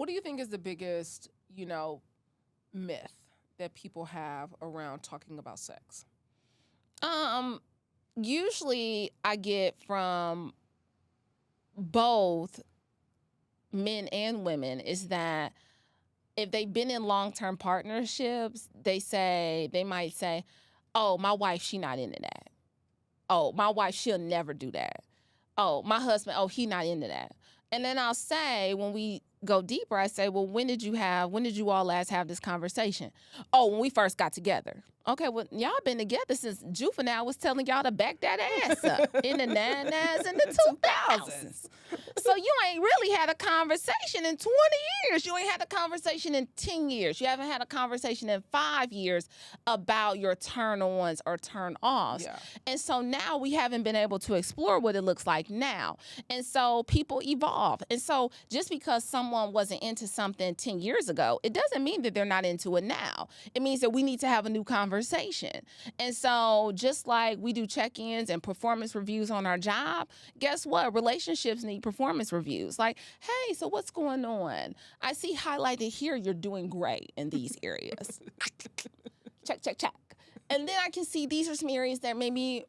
What do you think is the biggest, myth that people have around talking about sex? Um, Usually I get from both men and women is that if they've been in long-term partnerships, they might say, "Oh, my wife, she not into that. Oh, my wife, she'll never do that. Oh, my husband, oh, he not into that." And then I'll say, when we go deeper, I say, "Well, when did you all last have this conversation?" "Oh, when we first got together." Okay, well, y'all been together since Juvenile was telling y'all to back that ass up in the 90s and the 2000s. So you ain't really had a conversation in 20 years. You ain't had a conversation in 10 years. You haven't had a conversation in 5 years about your turn-ons or turn-offs. Yeah. And so now we haven't been able to explore what it looks like now. And so people evolve. And so just because someone wasn't into something 10 years ago, it doesn't mean that they're not into it now. It means that we need to have a new conversation. And so just like we do check-ins and performance reviews on our job, guess what? Relationships need performance reviews. Like, hey, so what's going on? I see highlighted here you're doing great in these areas. Check, check, check. And then I can see these are some areas that maybe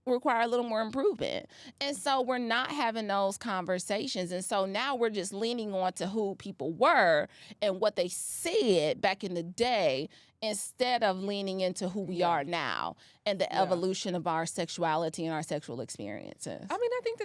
require a little more improvement. And so we're not having those conversations. And so now we're just leaning on to who people were and what they said back in the day instead of leaning into who we are now and the evolution of our sexuality and our sexual experiences. I mean, I think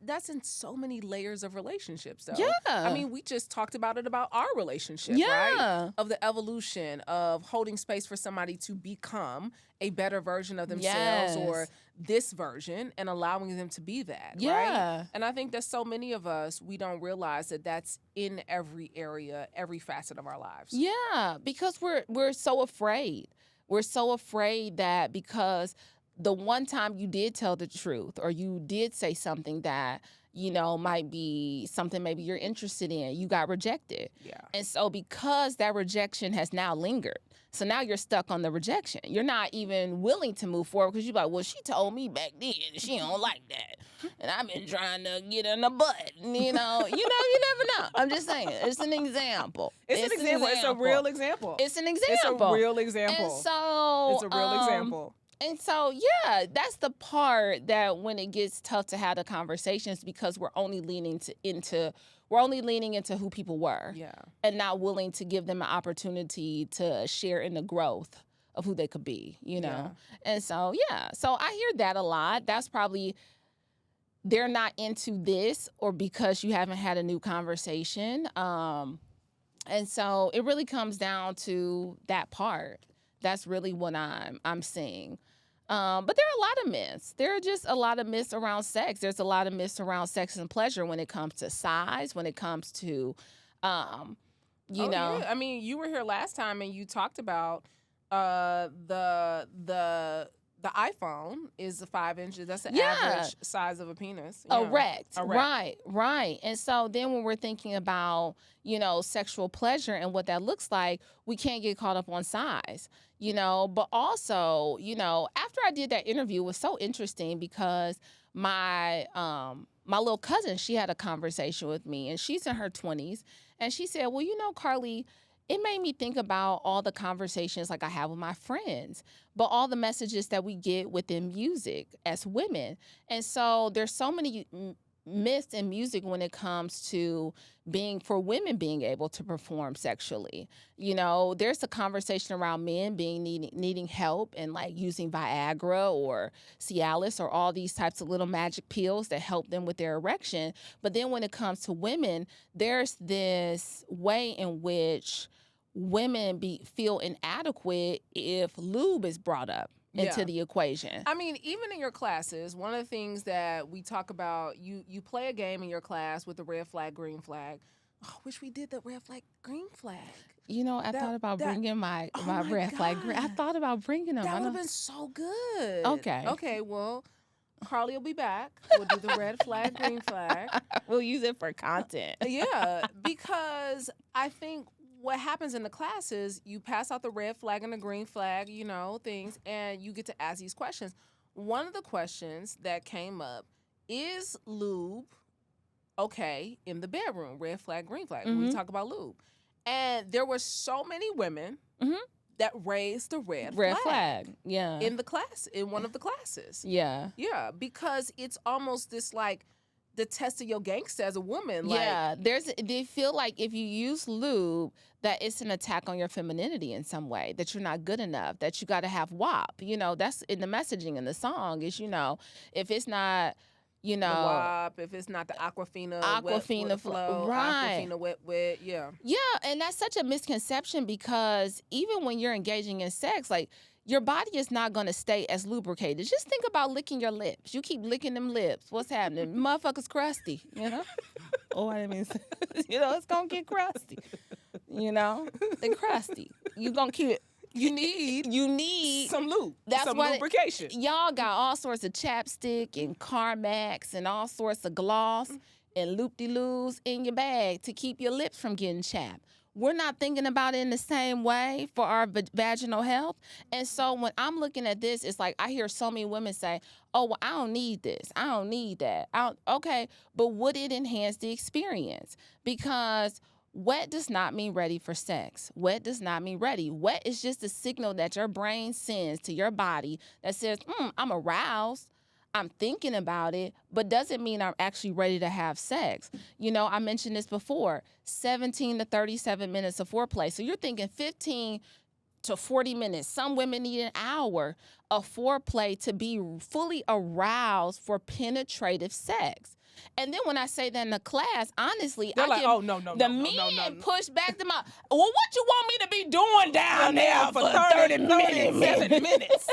that's in so many layers of relationships, though. Yeah. I mean, we just talked about it about our relationship, Yeah. right? Of the evolution of holding space for somebody to become a better version of themselves or this version and allowing them to be that, right? And I think that so many of us, we don't realize that that's in every area, every facet of our lives. Yeah, because we're so afraid. We're so afraid that because the one time you did tell the truth or you did say something that, might be something maybe you're interested in, you got rejected. Yeah. And so because that rejection has now lingered, so now you're stuck on the rejection. You're not even willing to move forward because you're like, well, she told me back then she don't like that. And I've been trying to get in the butt. You never know. I'm just saying. It's an example. It's an example. It's a real example. It's an example. It's a real example. And so it's a real example. And so, yeah, that's the part that when it gets tough to have the conversations because we're only leaning into who people were, and not willing to give them an opportunity to share in the growth of who they could be, And so, so I hear that a lot. That's probably they're not into this, or because you haven't had a new conversation, and so it really comes down to that part. That's really what I'm seeing. But there are a lot of myths. There are just a lot of myths around sex. There's a lot of myths around sex and pleasure when it comes to size, when it comes to, Yeah. I mean, you were here last time and you talked about the iPhone is 5 inches. That's the average size of a penis. Erect. Right. And so then when we're thinking about, sexual pleasure and what that looks like, we can't get caught up on size, But also, after I did that interview, it was so interesting because my little cousin, she had a conversation with me, and she's in her 20s, and she said, well, Karli, it made me think about all the conversations like I have with my friends, but all the messages that we get within music as women. And so there's so many myths in music when it comes to for women being able to perform sexually. There's a conversation around men needing help and like using Viagra or Cialis or all these types of little magic pills that help them with their erection. But then when it comes to women, there's this way in which women feel inadequate if lube is brought up into the equation. I mean, even in your classes, one of the things that we talk about, you play a game in your class with the red flag, green flag. Oh, I wish we did the red flag, green flag. I thought about bringing my red flag. I thought about bringing them. That would have been so good. Okay, well, Karli will be back. We'll do the red flag, green flag. We'll use it for content. Yeah, because I think what happens in the class is you pass out the red flag and the green flag, things, and you get to ask these questions. One of the questions that came up, is lube okay, in the bedroom, red flag, green flag, when we talk about lube. And there were so many women that raised the red flag. Yeah. In the class, in one of the classes. Yeah. Yeah, because it's almost this like the test of your gangsta as a woman. Yeah, they feel like if you use lube, that it's an attack on your femininity in some way, that you're not good enough, that you got to have WAP. You know, that's in the messaging in the song is, you know, if it's not, you know, the WAP, if it's not the Aquafina flow, right. Aquafina wet, yeah. Yeah, and that's such a misconception because even when you're engaging in sex, like, your body is not going to stay as lubricated. Just think about licking your lips. You keep licking them lips. What's happening? Motherfuckers crusty, you know? Oh, I didn't mean to say, you know, it's going to get crusty. You know? They're crusty. You're going to keep it. You need some lube. That's some what lubrication. Y'all got all sorts of chapstick and Carmex and all sorts of gloss and loop-de-loos in your bag to keep your lips from getting chapped. We're not thinking about it in the same way for our vaginal health. And so when I'm looking at this, it's like I hear so many women say, oh, well, I don't need this. I don't need that. Okay, but would it enhance the experience? Because wet does not mean ready for sex. Wet does not mean ready. Wet is just a signal that your brain sends to your body that says, I'm aroused. I'm thinking about it, but doesn't mean I'm actually ready to have sex. You know, I mentioned this before, 17 to 37 minutes of foreplay. So you're thinking 15 to 40 minutes. Some women need an hour of foreplay to be fully aroused for penetrative sex. And then when I say that in the class, honestly, they're like, oh, no. Men push back them out. Well, what you want me to be doing down there for 30 minutes?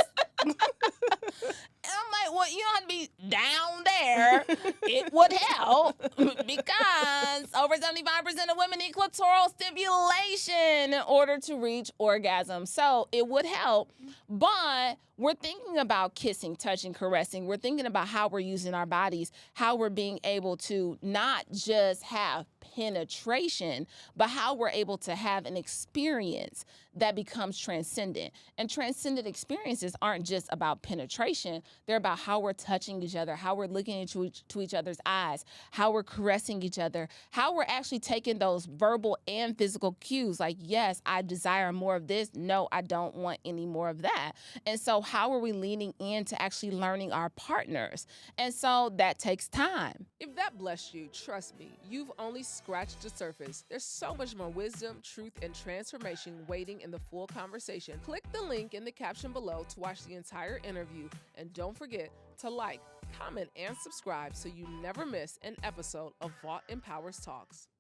And I'm like, well, you don't have to be down there. It would help because over 75% of women need clitoral stimulation in order to reach orgasm. So it would help, but we're thinking about kissing, touching, caressing. We're thinking about how we're using our bodies, how we're being able to not just have penetration, but how we're able to have an experience that becomes transcendent. And transcendent experiences aren't just about penetration. They're about how we're touching each other, how we're looking into each other's eyes, how we're caressing each other, how we're actually taking those verbal and physical cues like, yes, I desire more of this. No, I don't want any more of that. And so how are we leaning into actually learning our partners? And so that takes time. If that blessed you, trust me, you've only scratched the surface. There's so much more wisdom, truth, and transformation waiting in the full conversation. Click the link in the caption below to watch the entire interview, and don't forget to like, comment, and subscribe so you never miss an episode of Vault Empowers Talks.